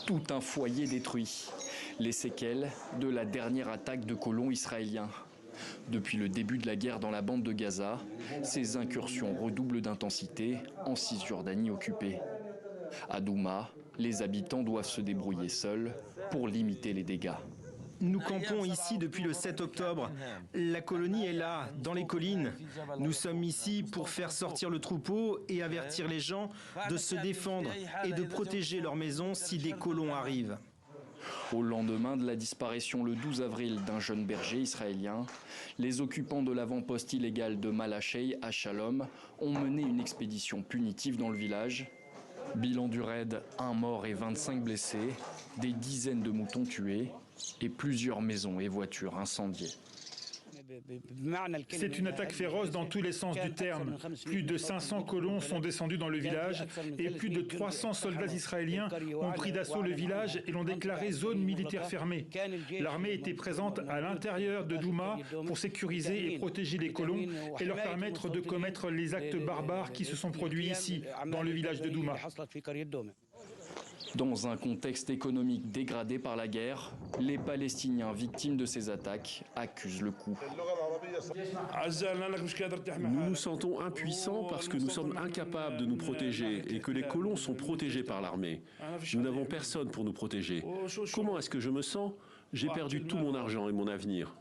Tout un foyer détruit. Les séquelles de la dernière attaque de colons israéliens. Depuis le début de la guerre dans la bande de Gaza, ces incursions redoublent d'intensité en Cisjordanie occupée. À Douma, les habitants doivent se débrouiller seuls pour limiter les dégâts. Nous campons ici depuis le 7 octobre. La colonie est là, dans les collines. Nous sommes ici pour faire sortir le troupeau et avertir les gens de se défendre et de protéger leurs maisons si des colons arrivent. Au lendemain de la disparition le 12 avril d'un jeune berger israélien, les occupants de l'avant-poste illégal de Malachei à Shalom ont mené une expédition punitive dans le village. Bilan du raid, 1 mort et 25 blessés, des dizaines de moutons tués et plusieurs maisons et voitures incendiées. C'est une attaque féroce dans tous les sens du terme. Plus de 500 colons sont descendus dans le village et plus de 300 soldats israéliens ont pris d'assaut le village et l'ont déclaré zone militaire fermée. L'armée était présente à l'intérieur de Douma pour sécuriser et protéger les colons et leur permettre de commettre les actes barbares qui se sont produits ici, dans le village de Douma. Dans un contexte économique dégradé par la guerre, les Palestiniens victimes de ces attaques accusent le coup. Nous nous sentons impuissants parce que nous sommes incapables de nous protéger et que les colons sont protégés par l'armée. Nous n'avons personne pour nous protéger. Comment est-ce que je me sens? J'ai perdu tout mon argent et mon avenir.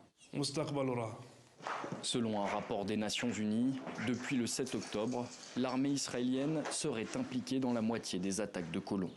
Selon un rapport des Nations Unies, depuis le 7 octobre, l'armée israélienne serait impliquée dans la moitié des attaques de colons.